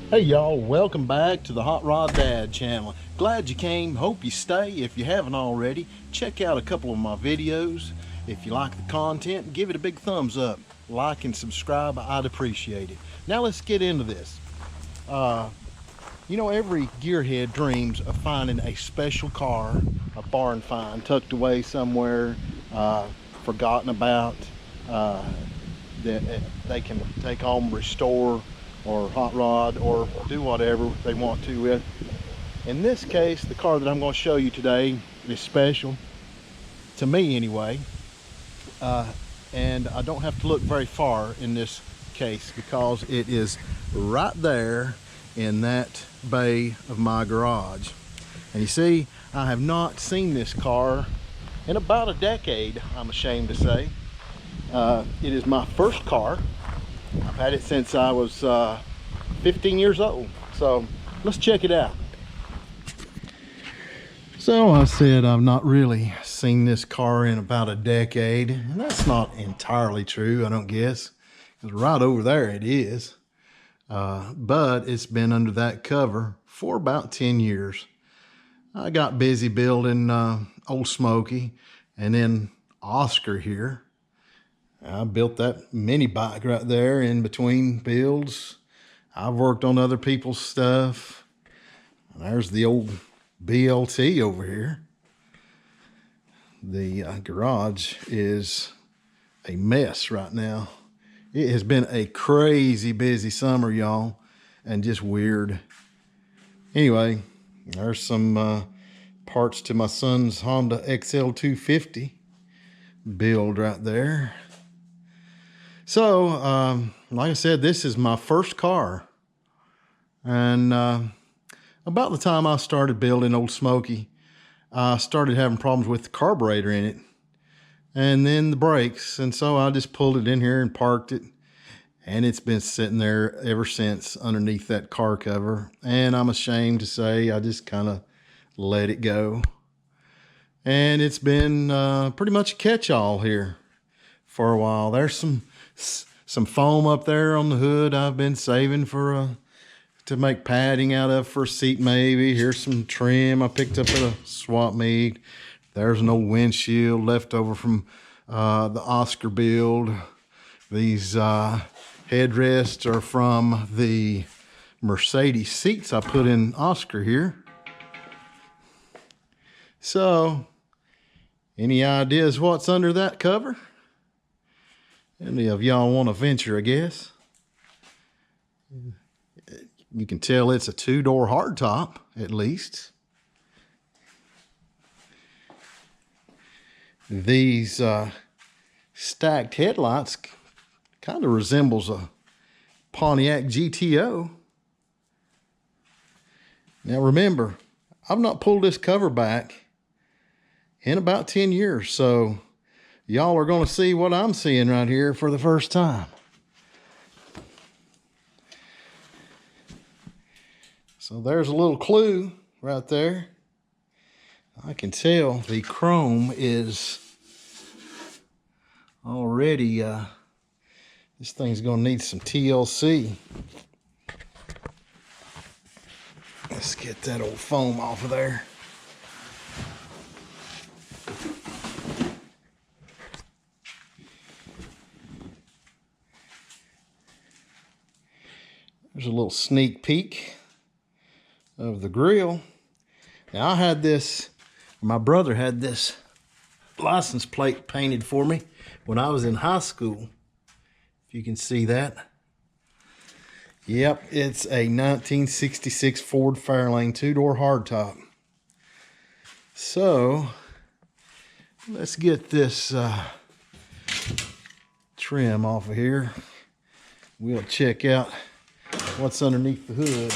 Hey y'all, welcome back to the Hot Rod Dad channel. Glad you came, hope you stay. If you haven't already, check out a couple of my videos. If you like the content, give it a big thumbs up. Like and subscribe, I'd appreciate it. Now let's get into this. Every gearhead dreams of finding a special car, a barn find tucked away somewhere, forgotten about, uh, that they can take home, restore, or hot rod, or do whatever they want to with. In this case, the car that I'm going to show you today is special, to me anyway, and I don't have to look very far in this case because it is right there in that bay of my garage. And you see, I have not seen this car in about a decade, I'm ashamed to say. It is my first car. I've had it since I was 15 years old. So let's check it out. So I said I've not really seen this car in about a decade, and that's not entirely true, I don't guess, because right over there it is. But it's been under that cover for about 10 years. I got busy building Old Smoky and then Oscar here. I built that mini bike right there in between builds. I've worked on other people's stuff. There's the old BLT over here. The garage is a mess right now. It has been a crazy busy summer, y'all, and just weird. Anyway, there's some parts to my son's Honda XL250 build right there. So, like I said, this is my first car. And about the time I started building Old Smoky, I started having problems with the carburetor in it. And then the brakes. And so I just pulled it in here and parked it. And it's been sitting there ever since underneath that car cover. And I'm ashamed to say I just kind of let it go. And it's been pretty much a catch-all here for a while. There's some foam up there on the hood I've been saving for to make padding out of for a seat maybe. Here's some trim I picked up at a swap meet. There's an old windshield left over from the Oscar build. These headrests are from the Mercedes seats I put in Oscar here. So, any ideas what's under that cover? Any of y'all want to venture a guess? You can tell it's a two-door hardtop, at least. These stacked headlights kind of resembles a Pontiac GTO. Now remember, I've not pulled this cover back in about 10 years, so y'all are going to see what I'm seeing right here for the first time. So there's a little clue right there. I can tell the chrome is already, this thing's going to need some TLC. Let's get that old foam off of there. There's a little sneak peek of the grill. Now I had this, my brother had this license plate painted for me when I was in high school. If you can see that. Yep, it's a 1966 Ford Fairlane two-door hardtop. So, let's get this trim off of here. We'll check out what's underneath the hood.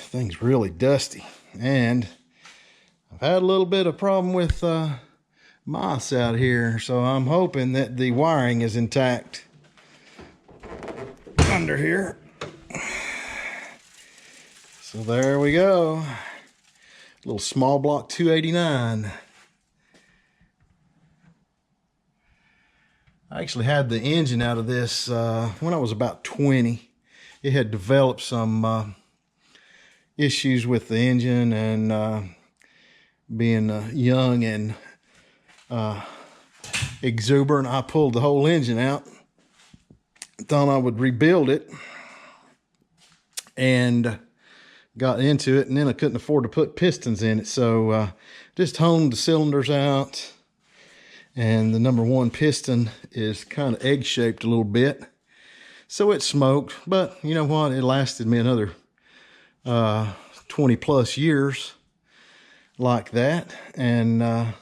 Thing's really dusty, and I've had a little bit of problem with moss out here, so I'm hoping that the wiring is intact under here. So there we go, a little small block 289. I actually had the engine out of this when I was about 20. It had developed some issues with the engine, and being young and exuberant, I pulled the whole engine out. Thought I would rebuild it, and got into it, and then I couldn't afford to put pistons in it, so just honed the cylinders out. And the number one piston is kind of egg-shaped a little bit, so it smoked. But you know what? It lasted me another 20 plus years like that. And I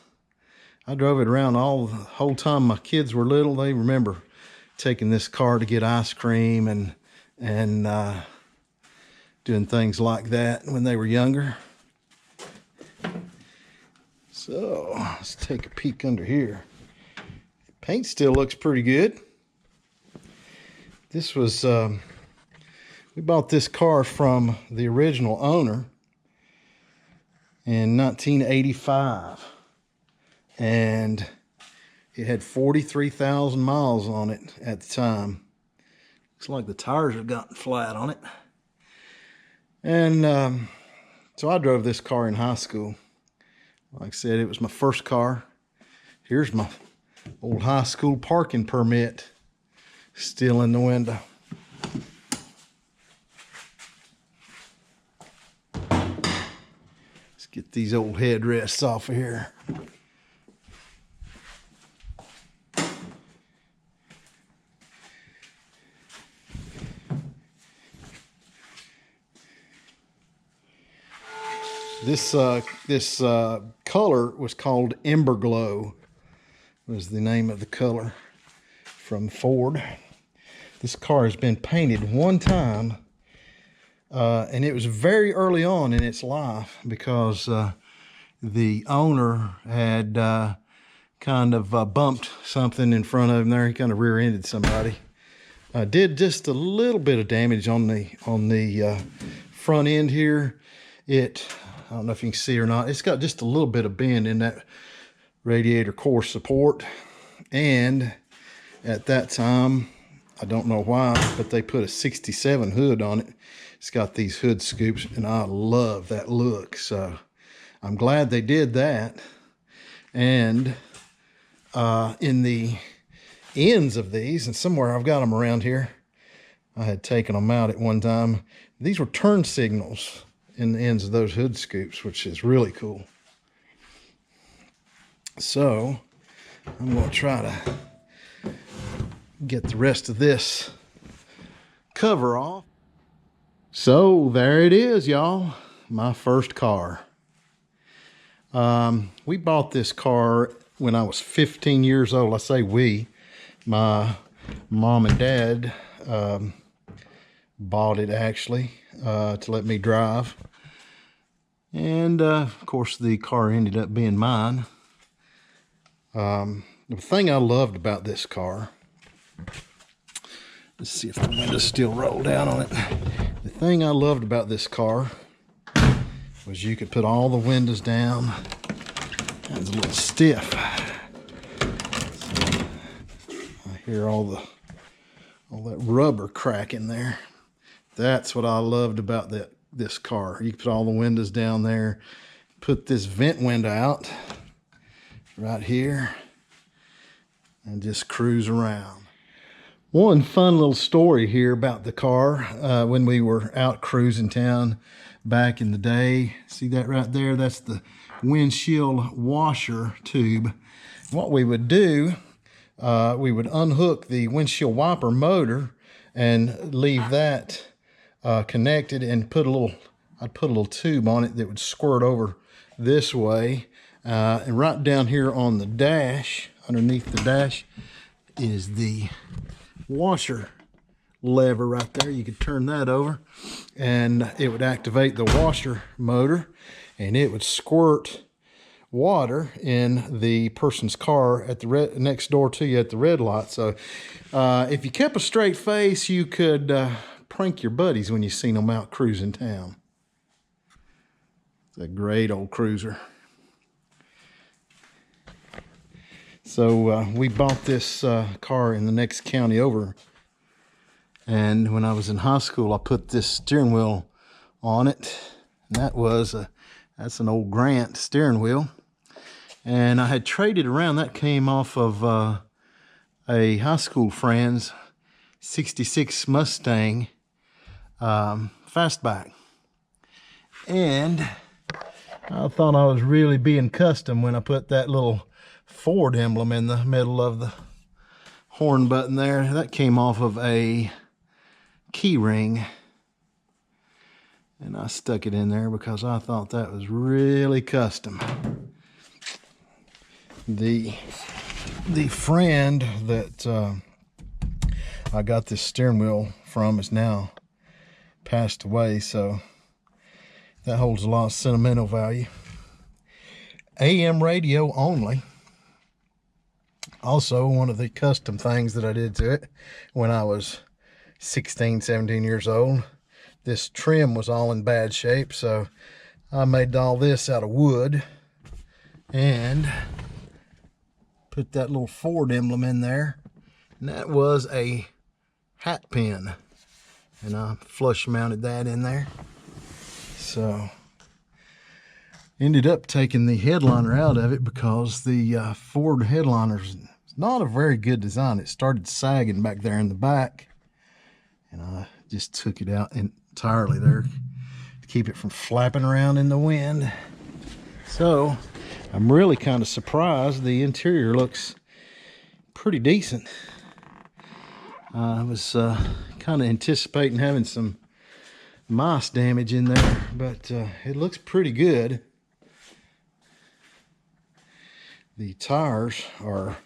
drove it around all the whole time my kids were little. They remember taking this car to get ice cream and doing things like that when they were younger. So let's take a peek under here. The paint still looks pretty good. This was, we bought this car from the original owner in 1985. And it had 43,000 miles on it at the time. Looks like the tires have gotten flat on it. And so I drove this car in high school. Like I said, it was my first car. Here's my old high school parking permit, still in the window. Let's get these old headrests off of here. This color was called Ember Glow, was the name of the color from Ford. This car has been painted one time, and it was very early on in its life because the owner had kind of bumped something in front of him there. He kind of rear-ended somebody. Did just a little bit of damage on the front end here. I don't know if you can see or not. It's got just a little bit of bend in that radiator core support. And at that time, I don't know why, but they put a 67 hood on it. It's got these hood scoops, and I love that look. So I'm glad they did that. And in the ends of these, and somewhere I've got them around here, I had taken them out at one time. These were turn signals in the ends of those hood scoops, which is really cool. So I'm going to try to get the rest of this cover off. So there it is, y'all. My first car. We bought this car when I was 15 years old. I say we. My mom and dad bought it actually to let me drive. And of course the car ended up being mine. The thing I loved about this car, let's see if the windows still roll down on it. The thing I loved about this car was you could put all the windows down. It's a little stiff. So I hear all that rubber cracking there. That's what I loved about this car. You could put all the windows down there, put this vent window out right here, and just cruise around. One fun little story here about the car. When we were out cruising town back in the day, see that right there? That's the windshield washer tube. What we would do, we would unhook the windshield wiper motor and leave that connected, and I'd put a little tube on it that would squirt over this way. And right down here on the dash, underneath the dash, is the washer lever right there. You could turn that over and it would activate the washer motor, and it would squirt water in the person's car at the next door to you at the red light. So if you kept a straight face, you could prank your buddies when you seen them out cruising town. It's a great old cruiser. So we bought this car in the next county over. And when I was in high school, I put this steering wheel on it. And that's an old Grant steering wheel. And I had traded around. That came off of a high school friend's 66 Mustang fastback. And I thought I was really being custom when I put that little Ford emblem in the middle of the horn button there. That came off of a key ring. And I stuck it in there because I thought that was really custom. The friend that I got this steering wheel from is now passed away, so that holds a lot of sentimental value. AM radio only. Also, one of the custom things that I did to it when I was 16, 17 years old. This trim was all in bad shape, so I made all this out of wood and put that little Ford emblem in there. And that was a hat pin. And I flush mounted that in there. So ended up taking the headliner out of it because the Ford headliner's not a very good design. It started sagging back there in the back. And I just took it out entirely there to keep it from flapping around in the wind. So I'm really kind of surprised. The interior looks pretty decent. I was kind of anticipating having some mice damage in there, but it looks pretty good. The tires are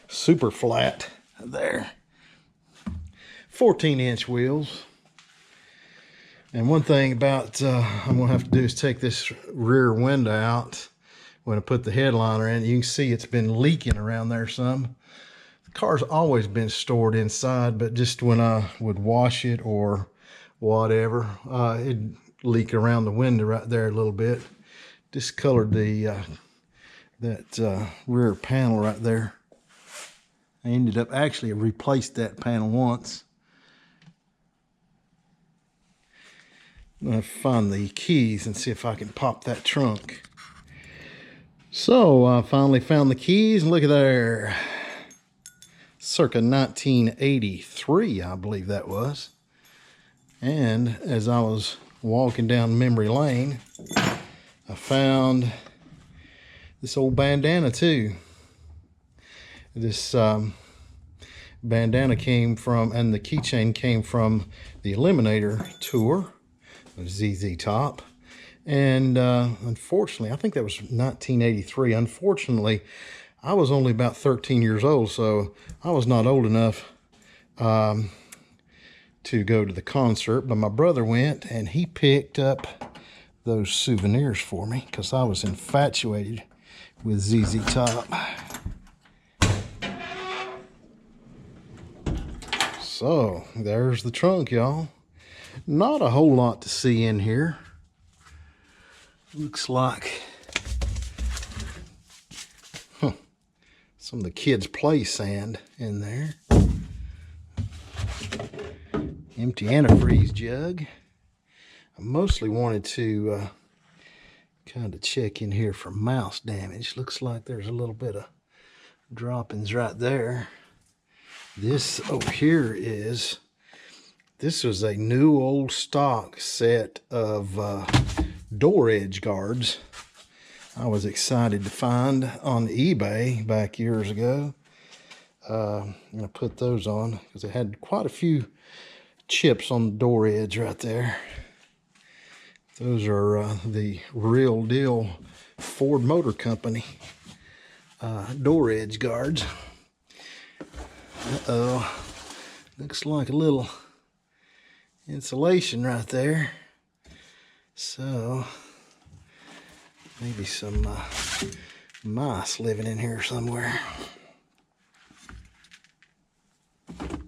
super flat there. 14-inch wheels. And one thing about I'm gonna have to do is take this rear window out when I put the headliner in. You can see it's been leaking around there some. The car's always been stored inside, but just when I would wash it or whatever, it'd leak around the window right there a little bit. Discolored the that rear panel right there. I ended up actually replaced that panel once. I'm gonna find the keys and see if I can pop that trunk. So I finally found the keys, and look at there. Circa 1983, I believe that was. And as I was walking down memory lane, I found this old bandana too. This bandana came from, and the keychain came from the Eliminator tour of ZZ Top. And unfortunately, I think that was 1983. Unfortunately, I was only about 13 years old, so I was not old enough to go to the concert. But my brother went, and he picked up those souvenirs for me because I was infatuated with ZZ Top. So there's the trunk, y'all. Not a whole lot to see in here. Looks like some of the kids' play sand in there. Empty antifreeze jug. I mostly wanted to kind of check in here for mouse damage. Looks like there's a little bit of droppings right there. This over here this was a new old stock set of door edge guards. I was excited to find on eBay back years ago. I'm going to put those on because it had quite a few chips on the door edge right there. Those are the real deal Ford Motor Company door edge guards. Uh-oh. Looks like a little insulation right there. So maybe some mice living in here somewhere. Looks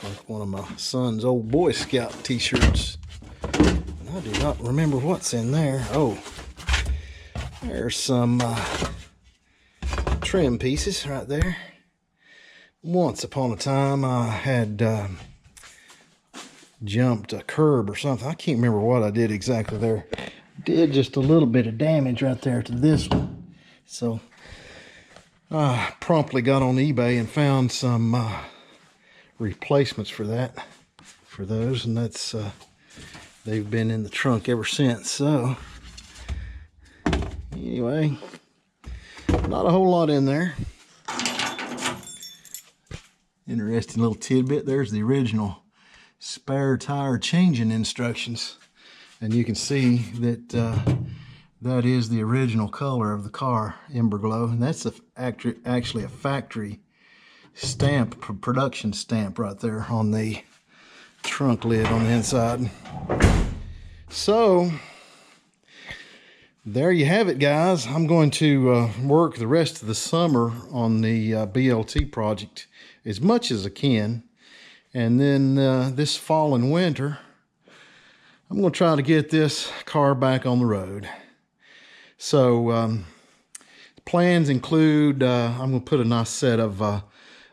like one of my son's old Boy Scout t-shirts. I do not remember what's in there. Oh, there's some trim pieces right there. Once upon a time, I had jumped a curb or something. I can't remember what I did exactly there. Did just a little bit of damage right there to this one. So I promptly got on eBay and found some replacements for those, and that's they've been in the trunk ever since. So anyway, not a whole lot in there. Interesting little tidbit. There's the original spare tire changing instructions, and you can see that that is the original color of the car, Ember Glow, and that's actually a factory stamp, production stamp right there on the trunk lid on the inside. So there you have it, guys. I'm going to work the rest of the summer on the BLT project as much as I can, and then this fall and winter I'm going to try to get this car back on the road. So plans include I'm going to put a nice set of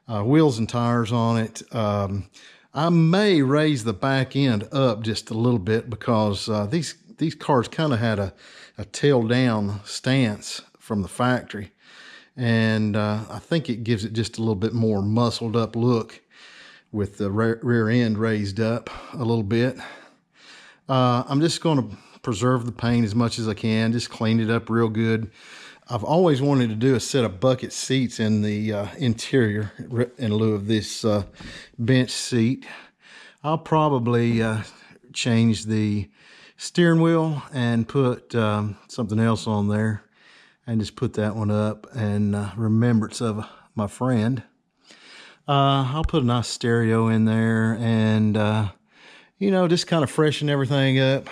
wheels and tires on it. I may raise the back end up just a little bit because these cars kind of had a tail down stance from the factory, and I think it gives it just a little bit more muscled up look with the rear end raised up a little bit. I'm just going to preserve the paint as much as I can, just clean it up real good. I've always wanted to do a set of bucket seats in the interior in lieu of this bench seat. I'll probably change the steering wheel and put something else on there and just put that one up in remembrance of my friend. I'll put a nice stereo in there and you know, just kind of freshen everything up.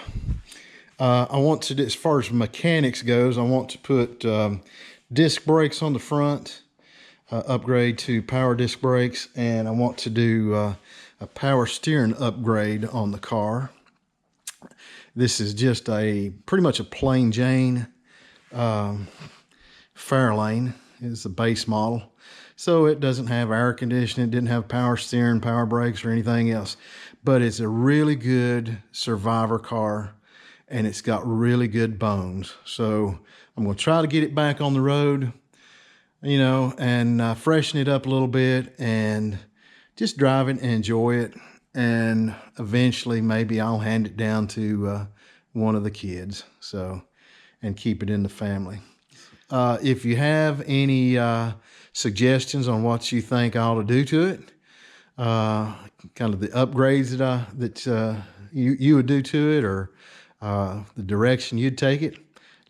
I want to, as far as mechanics goes, I want to put disc brakes on the front, upgrade to power disc brakes, and I want to do a power steering upgrade on the car. This is just pretty much a plain Jane Fairlane. It's the base model. So it doesn't have air conditioning, it didn't have power steering, power brakes, or anything else. But it's a really good survivor car, and it's got really good bones. So I'm going to try to get it back on the road, you know, and freshen it up a little bit and just drive it and enjoy it. And eventually maybe I'll hand it down to one of the kids, so, and keep it in the family. If you have any suggestions on what you think I ought to do to it, kind of the upgrades that you would do to it, or the direction you'd take it,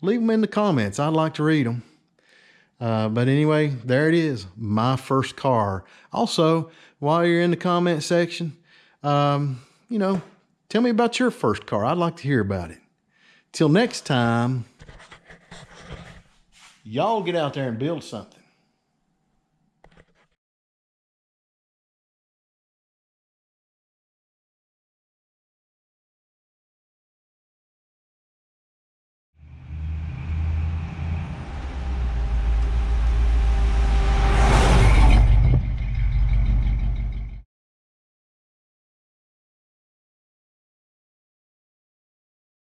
leave them in the comments. I'd like to read them. But anyway, there it is, my first car. Also, while you're in the comment section, you know, tell me about your first car. I'd like to hear about it. Till next time, y'all get out there and build something.